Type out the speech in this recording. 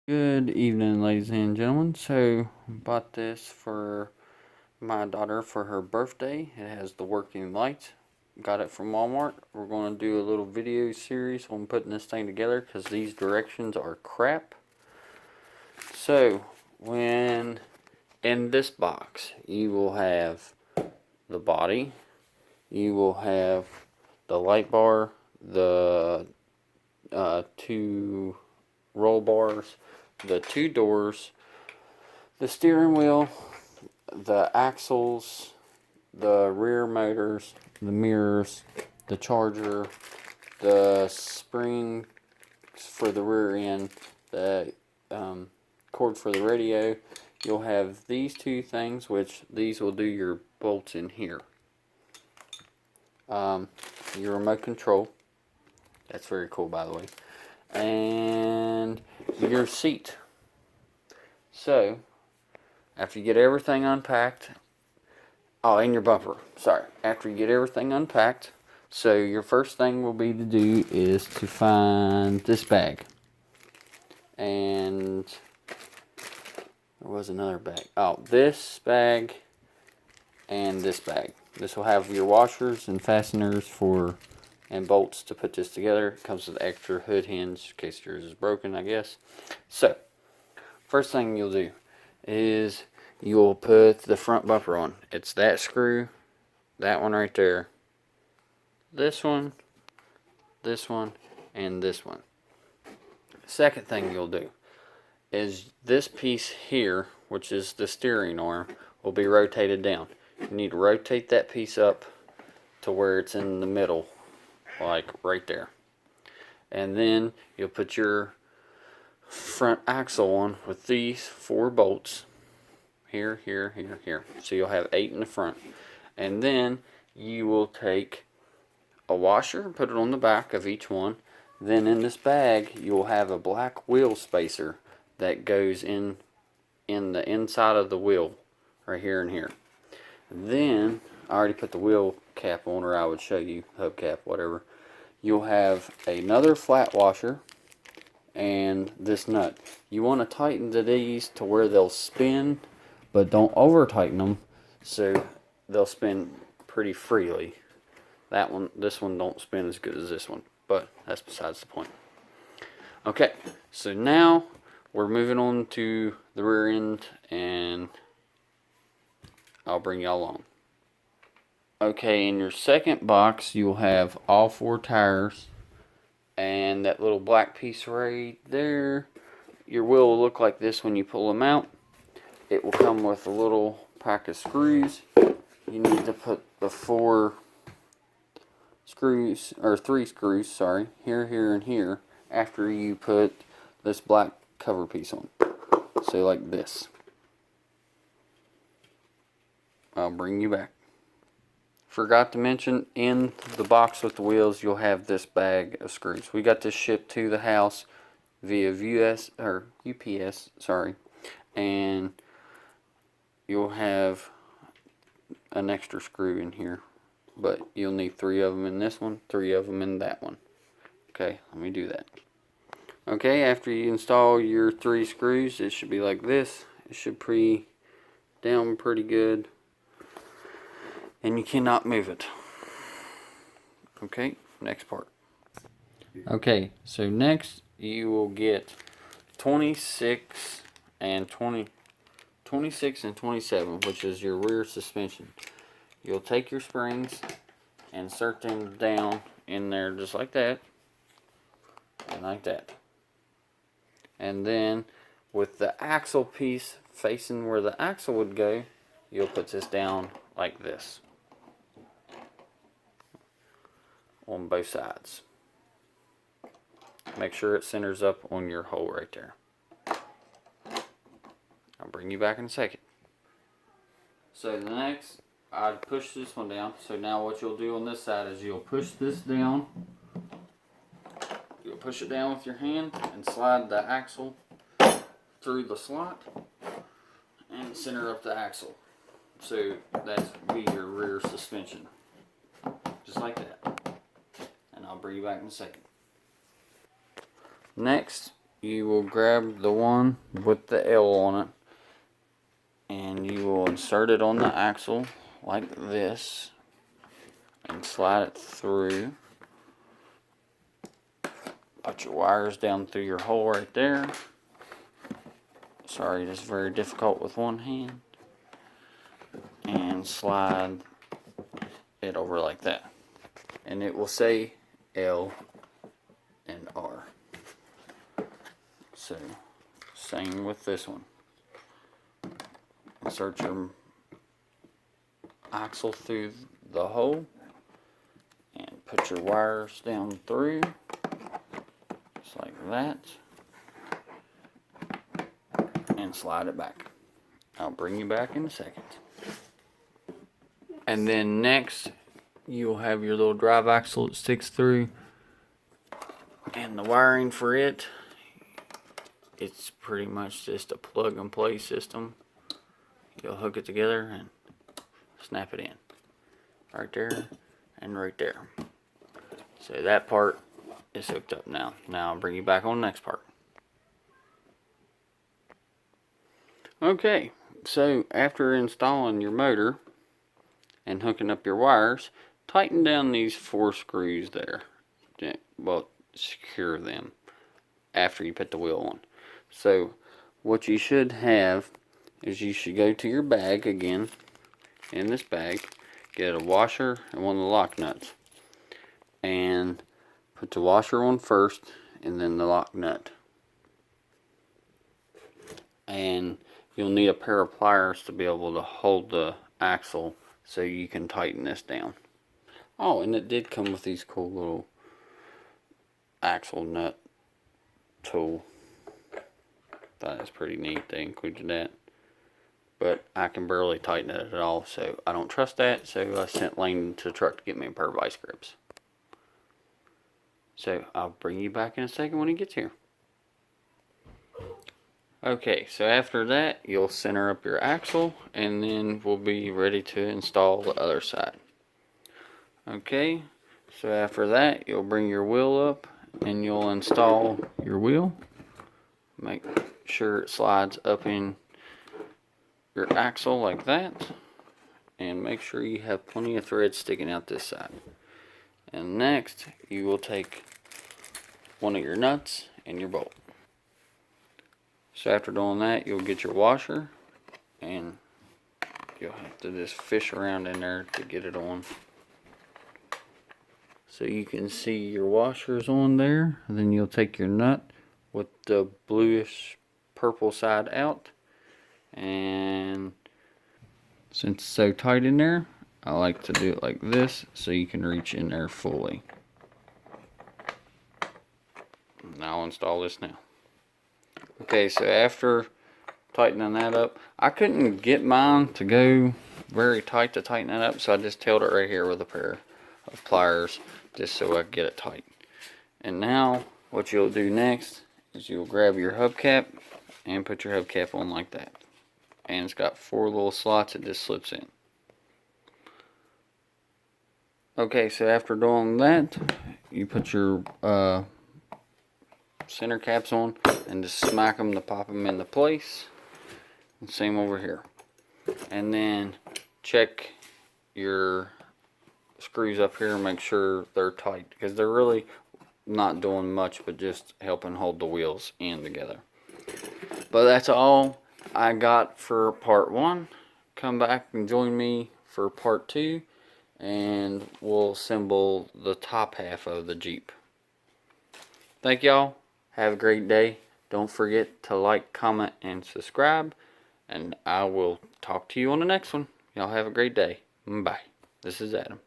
Good evening, ladies and gentlemen. So, bought this for my daughter for her birthday. It has the working lights. Got it from Walmart. We're going to do a little video series on putting this thing together because these directions are crap. So, when in this box, you will have the body, you will have the light bar, the two roll bars, the two doors, the steering wheel, the axles, the rear motors, the mirrors, the charger, the springs for the rear end, the cord for the radio. You'll have these two things, which these will do your bolts in here. Your remote control. That's very cool, by the way. And your seat. So, after you get everything unpacked, and your bumper, sorry. After you get everything unpacked, so your first thing will be to do is to find this bag. And there was another bag. Oh, this bag and this bag. This will have your washers and fasteners and bolts to put this together. It comes with extra hood hinge in case yours is broken, I guess. So, first thing you'll do is you'll put the front bumper on. It's that screw, that one right there, this one, and this one. Second thing you'll do is this piece here, which is the steering arm, will be rotated down. You need to rotate that piece up to where it's in the middle, like right there. And then you'll put your front axle on with these 4 bolts. Here. So you'll have 8 in the front. And then you will take a washer and put it on the back of each one. Then in this bag, you'll have a black wheel spacer that goes in the inside of the wheel, right here and here. Then, I already put the wheel cap on, or I would show you, hubcap, whatever. You'll have another flat washer and this nut. You want to tighten these to where they'll spin, but don't over tighten them so they'll spin pretty freely. This one don't spin as good as this one, but that's besides the point. Okay, so now we're moving on to the rear end, and I'll bring y'all along. Okay, in your second box, you'll have all 4 tires, and that little black piece right there. Your wheel will look like this when you pull them out. It will come with a little pack of screws. You need to put the 3 screws, sorry, here, and here, after you put this black cover piece on. So like this. I'll bring you back. Forgot to mention, in the box with the wheels, you'll have this bag of screws. We got this shipped to the house via UPS, sorry, and you'll have an extra screw in here, but you'll need 3 of them in this one, 3 of them in that one. Okay, let me do that. Okay, after you install your 3 screws, it should be like this. It should down pretty good, and you cannot move it. Okay, next part. Okay, so next you will get 26 and 27, which is your rear suspension. You'll take your springs and insert them down in there just like that, and like that. And then with the axle piece facing where the axle would go, you'll put this down like this on both sides. Make sure it centers up on your hole right there. I'll bring you back in a second. So the next, I'd push this one down. So now what you'll do on this side is you'll push this down. You'll push it down with your hand and slide the axle through the slot and center up the axle. So that's be your rear suspension. Just like that. And I'll bring you back in a second. Next, you will grab the one with the L on it and you will insert it on the axle like this and slide it through. Put your wires down through your hole right there. Sorry, it is very difficult with one hand. And slide it over like that. And it will say L and R. So, same with this one. Insert your axle through the hole and put your wires down through, just like that, and slide it back. I'll bring you back in a second. And then next, you'll have your little drive axle that sticks through, and the wiring for it, it's pretty much just a plug and play system. You'll hook it together and snap it in. Right there and right there. So that part is hooked up now. Now I'll bring you back on the next part. Okay, so after installing your motor and hooking up your wires, tighten down these 4 screws there. Well, secure them after you put the wheel on. So what you should have is you should go to your bag again. In this bag, get a washer and one of the lock nuts. And put the washer on first and then the lock nut. And you'll need a pair of pliers to be able to hold the axle so you can tighten this down. Oh, and it did come with these cool little axle nut tool. Thought that's pretty neat they included that. But I can barely tighten it at all, so I don't trust that, so I sent Lane to the truck to get me a pair of vice grips. So I'll bring you back in a second when he gets here. Okay, so after that, you'll center up your axle, and then we'll be ready to install the other side. Okay, so after that, you'll bring your wheel up, and you'll install your wheel. Make sure it slides up in your axle like that, and make sure you have plenty of thread sticking out this side. And next, you will take one of your nuts and your bolt. So after doing that, you'll get your washer, and you'll have to just fish around in there to get it on. So you can see your washer's on there, and then you'll take your nut with the bluish purple side out, and since it's so tight in there, I like to do it like this so you can reach in there fully. Now I'll install this now. Okay, so after tightening that up, I couldn't get mine to go very tight to tighten it up, so I just held it right here with a pair of pliers just so I could get it tight. And now what you'll do next is you'll grab your hubcap and put your hubcap on like that. And it's got 4 little slots it just slips in. Okay, so after doing that, you put your center caps on and just smack them to pop them into place. And same over here. And then check your screws up here and make sure they're tight, because they're really not doing much but just helping hold the wheels in together. But that's all I got for part 1. Come back and join me for part 2, and we'll assemble the top half of the Jeep. Thank y'all. Have a great day. Don't forget to like, comment, and subscribe, and I will talk to you on the next one. Y'all have a great day. Bye. This is Adam.